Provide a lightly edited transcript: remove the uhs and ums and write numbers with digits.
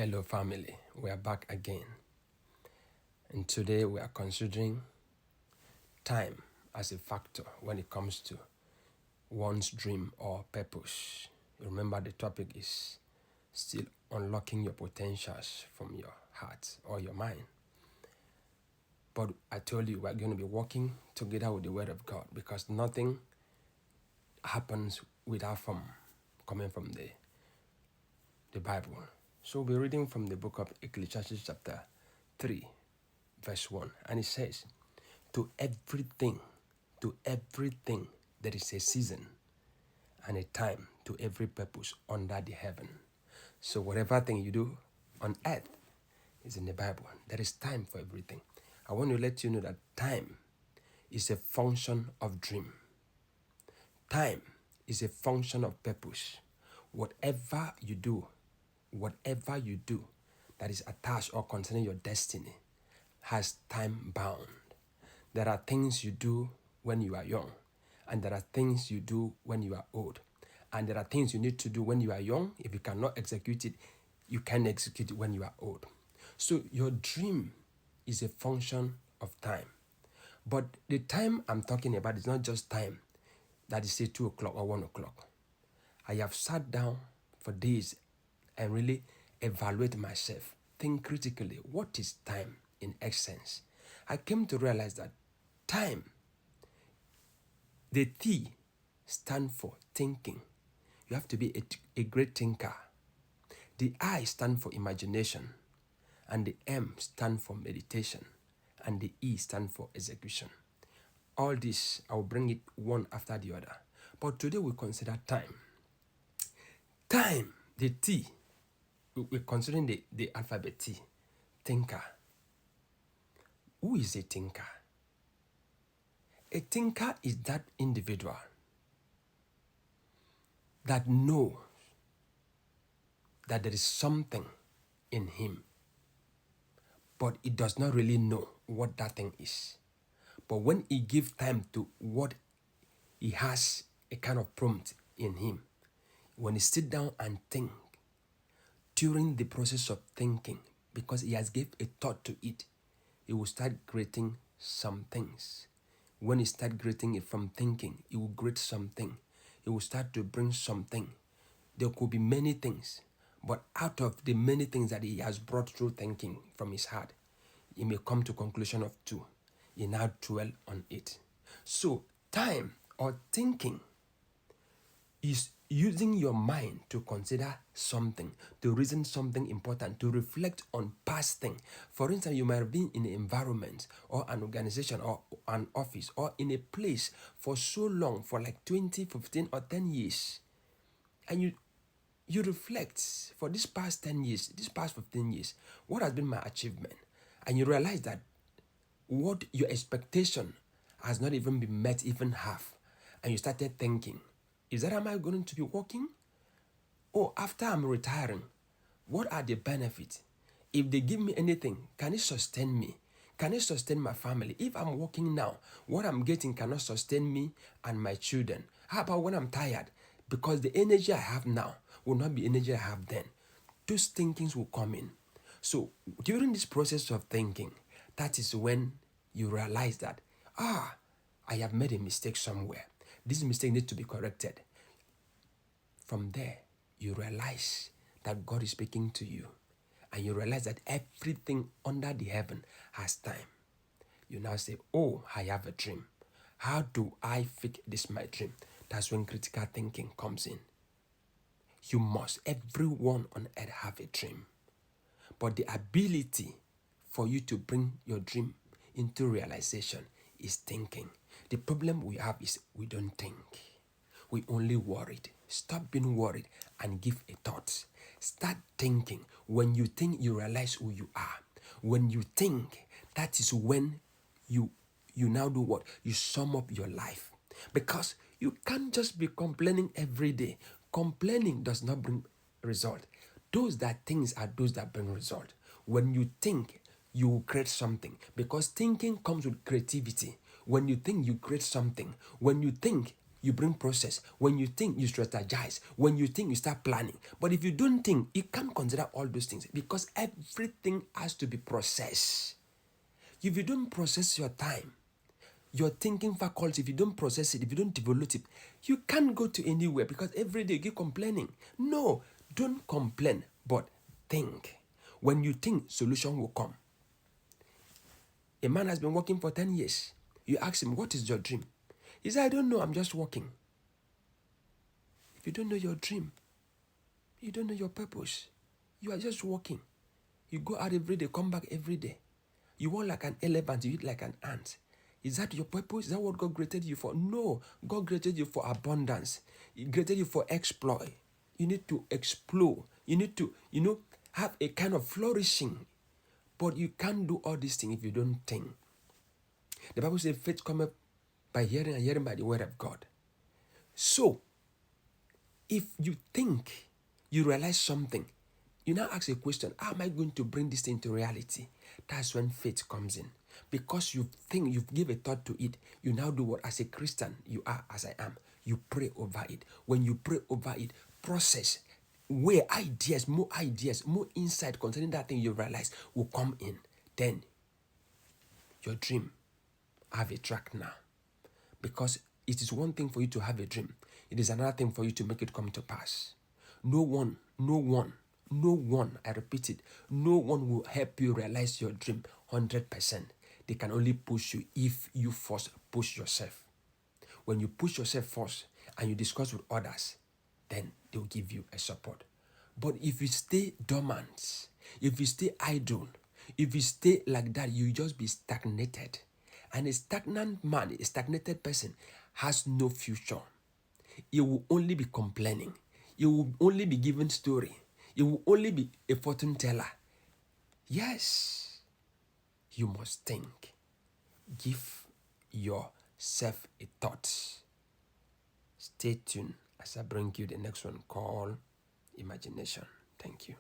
Hello, family. We are back again. And today we are considering time as a factor when it comes to one's dream or purpose. Remember, the topic is still unlocking your potentials from your heart or your mind. But I told you we're going to be working together with the Word of God because nothing happens without coming from the Bible. So we'll be reading from the book of Ecclesiastes chapter 3, verse 1. And it says, to everything, there is a season and a time to every purpose under the heaven. So whatever thing you do on earth is in the Bible. There is time for everything. I want to let you know that time is a function of dream. Time is a function of purpose. Whatever you do that is attached or concerning your destiny has time bound. There are things you do when you are young, and there are things you do when you are old. And there are things you need to do when you are young. If you cannot execute it, you can execute it when you are old. So your dream is a function of time. But the time I'm talking about is not just time that is say 2 o'clock or 1 o'clock. I have sat down for days and really evaluate myself, think critically, what is time in essence? I came to realize that time, the T stand for thinking. You have to be a great thinker. The I stand for imagination, and the M stand for meditation, and the E stand for execution. All this, I will bring it one after the other. But today we consider time. Time, the T, we're considering the alphabet T, thinker. Who is a thinker? A thinker is that individual that knows that there is something in him, but he does not really know what that thing is. But when he gives time to what he has a kind of prompt in him, when he sit down and think, during the process of thinking, because he has gave a thought to it, he will start creating some things. When he start creating it from thinking, he will create something. He will start to bring something. There could be many things, but out of the many things that he has brought through thinking from his heart, he may come to conclusion of 2. He now dwell on it. So time or thinking is using your mind to consider something, to reason something important, to reflect on past things. For instance, you might have been in an environment or an organization or an office or in a place for so long, for like 20, 15 or 10 years. And you reflect for this past 10 years, this past 15 years, what has been my achievement? And you realize that what your expectation has not even been met even half. And you started thinking, is that am I going to be working? Or after I'm retiring, what are the benefits? If they give me anything, can it sustain me? Can it sustain my family? If I'm working now, what I'm getting cannot sustain me and my children. How about when I'm tired? Because the energy I have now will not be energy I have then. Those thinkings will come in. So during this process of thinking, that is when you realize that, I have made a mistake somewhere. This mistake needs to be corrected. From there, you realize that God is speaking to you. And you realize that everything under the heaven has time. You now say, oh, I have a dream. How do I fit this my dream? That's when critical thinking comes in. You must, everyone on earth have a dream. But the ability for you to bring your dream into realization is thinking. The problem we have is we don't think. We only worried. Stop being worried and give a thought. Start thinking. When you think, you realize who you are. When you think, that is when you now do what? You sum up your life. Because you can't just be complaining every day. Complaining does not bring result. Those that things are those that bring result. When you think, you will create something. Because thinking comes with creativity. When you think, you create something. When you think, you bring process. When you think, you strategize. When you think, you start planning. But if you don't think, you can't consider all those things because everything has to be processed. If you don't process your time, your thinking faculty, if you don't process it, if you don't develop it, you can't go to anywhere because every day you keep complaining. No, don't complain, but think. When you think, solution will come. A man has been working for 10 years. You ask him, what is your dream? He said, I don't know, I'm just working. If you don't know your dream, you don't know your purpose. You are just working. You go out every day, come back every day. You walk like an elephant, you eat like an ant. Is that your purpose? Is that what God created you for? No. God created you for abundance. He created you for exploit. You need to explore. You need to, have a kind of flourishing. But you can't do all these things if you don't think. The Bible says faith cometh by hearing and hearing by the word of God. So, if you think, you realize something, you now ask a question, how am I going to bring this thing to reality? That's when faith comes in. Because you think, you've given a thought to it, you now do what, as a Christian, you are as I am. You pray over it. When you pray over it, process, where ideas, more insight concerning that thing you realize will come in. Then, your dream, have a track now. Because it is one thing for you to have a dream. It is another thing for you to make it come to pass. No one, I repeat it, no one will help you realize your dream 100%. They can only push you if you first push yourself. When you push yourself first and you discuss with others, then they'll give you a support. But if you stay dormant, if you stay idle, if you stay like that, you just be stagnated. And a stagnant man, a stagnated person, has no future. He will only be complaining. He will only be giving story. He will only be a fortune teller. Yes, you must think. Give yourself a thought. Stay tuned as I bring you the next one called imagination. Thank you.